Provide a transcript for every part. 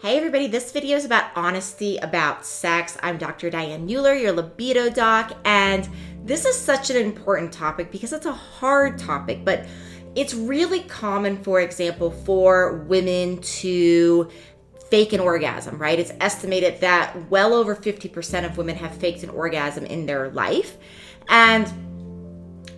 Hey everybody, this video is about honesty about sex. I'm Dr. Diane Mueller, your libido doc, and this is such an important topic because it's a hard topic, but it's really common, for example, for women to fake an orgasm, right? It's estimated that well over 50% of women have faked an orgasm in their life. And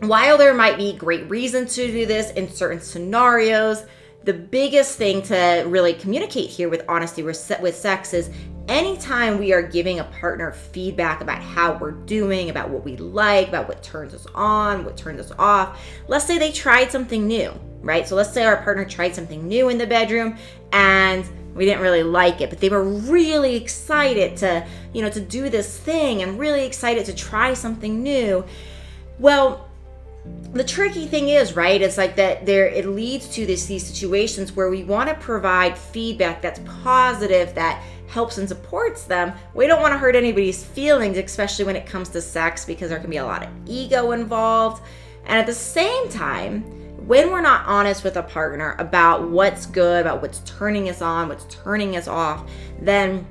while there might be great reasons to do this in certain scenarios, the biggest thing to really communicate here with honesty with sex is anytime we are giving a partner feedback about how we're doing, about what we like, about what turns us on, what turns us off. Let's say they tried something new, right? So let's say our partner tried something new in the bedroom and we didn't really like it, but they were really excited to do this thing and really excited to try something new. Well, the tricky thing is, right, it's like that it leads to these situations where we want to provide feedback that's positive, that helps and supports them. We don't want to hurt anybody's feelings, especially when it comes to sex, because there can be a lot of ego involved. And at the same time, when we're not honest with a partner about what's good, about what's turning us on, what's turning us off, then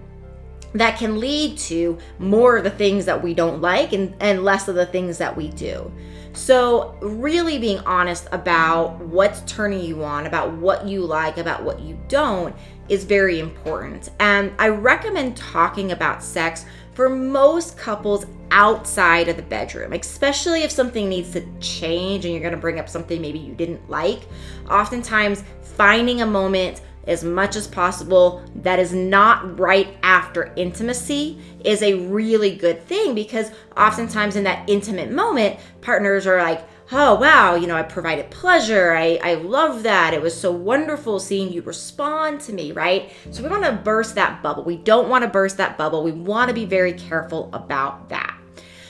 that can lead to more of the things that we don't like and less of the things that we do. So really being honest about what's turning you on, about what you like, about what you don't is very important. And I recommend talking about sex for most couples outside of the bedroom, especially if something needs to change and you're going to bring up something maybe you didn't like. Oftentimes finding a moment as much as possible that is not right after intimacy is a really good thing, because oftentimes in that intimate moment, partners are like, oh wow, I provided pleasure, I love that, it was so wonderful seeing you respond to me, right? So we want to burst that bubble. We don't want to burst that bubble. We want to be very careful about that.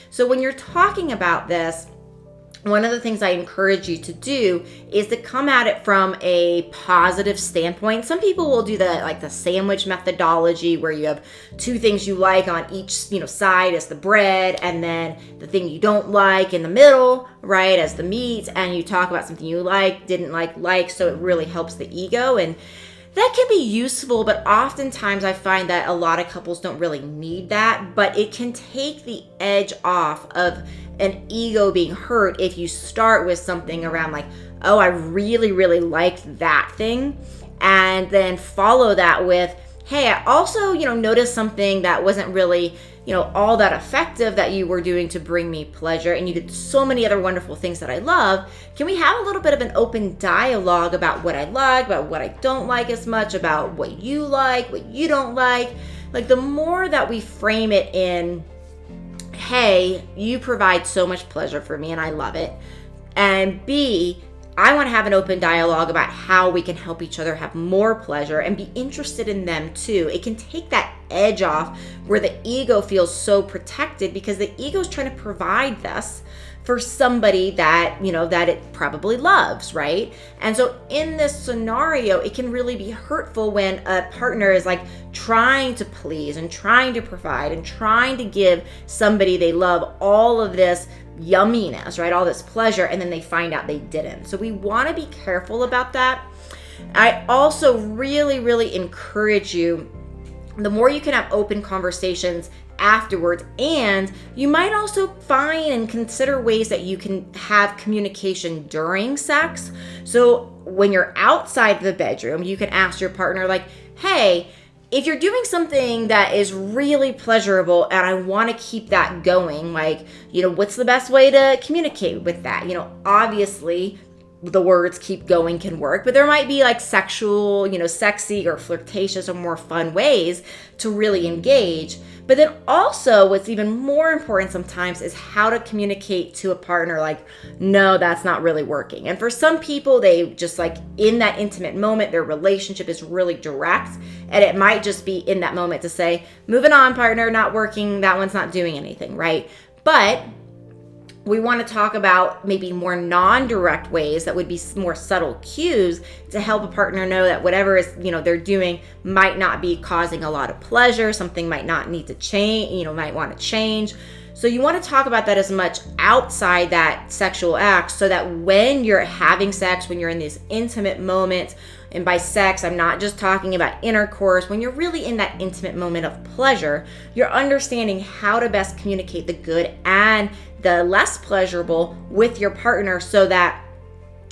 So when you're talking about this, one of the things I encourage you to do is to come at it from a positive standpoint. Some people will do the sandwich methodology, where you have two things you like on each side as the bread, and then the thing you don't like in the middle, right, as the meat, and you talk about something you like, didn't like, so it really helps the ego. And that can be useful, but oftentimes I find that a lot of couples don't really need that, but it can take the edge off of an ego being hurt if you start with something around like, oh, I really, really liked that thing, and then follow that with, hey, I also, noticed something that wasn't really, all that effective that you were doing to bring me pleasure, and you did so many other wonderful things that I love. Can we have a little bit of an open dialogue about what I like, about what I don't like as much, about what you like, what you don't like? Like, the more that we frame it in, hey, you provide so much pleasure for me and I love it, and B, I want to have an open dialogue about how we can help each other have more pleasure and be interested in them too. It can take that edge off where the ego feels so protected, because the ego is trying to provide this for somebody that, that it probably loves, right? And so in this scenario, it can really be hurtful when a partner is like trying to please and trying to provide and trying to give somebody they love all of this yumminess, right? All this pleasure, and then they find out they didn't. So we want to be careful about that. I also really, really encourage you, the more you can have open conversations afterwards, and you might also find and consider ways that you can have communication during sex. So when you're outside the bedroom, you can ask your partner like, hey, if you're doing something that is really pleasurable and I want to keep that going, like, what's the best way to communicate with that? Obviously the words keep going can work, but there might be like sexual, sexy or flirtatious or more fun ways to really engage. But then also what's even more important sometimes is how to communicate to a partner like, no, that's not really working. And for some people, they just like in that intimate moment, their relationship is really direct, and it might just be in that moment to say, moving on, partner, not working, that one's not doing anything, right? But we want to talk about maybe more non-direct ways that would be more subtle cues to help a partner know that whatever is, they're doing might not be causing a lot of pleasure. Something might not need to change, might want to change. So you want to talk about that as much outside that sexual act, so that when you're having sex, when you're in these intimate moments, And by sex, I'm not just talking about intercourse. When you're really in that intimate moment of pleasure, you're understanding how to best communicate the good and the less pleasurable with your partner so that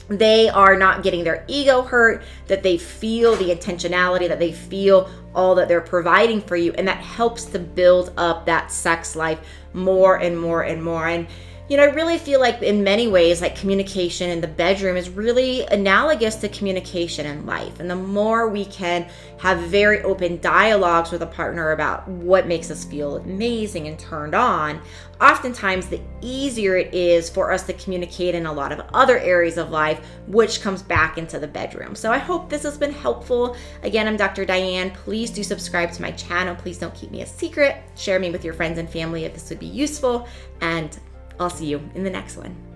they are not getting their ego hurt, that they feel the intentionality, that they feel all that they're providing for you. And that helps to build up that sex life more and more and more. And I really feel like in many ways, like communication in the bedroom is really analogous to communication in life. And the more we can have very open dialogues with a partner about what makes us feel amazing and turned on, oftentimes the easier it is for us to communicate in a lot of other areas of life, which comes back into the bedroom. So I hope this has been helpful. Again, I'm Dr. Diane. Please do subscribe to my channel. Please don't keep me a secret. Share me with your friends and family if this would be useful. And I'll see you in the next one.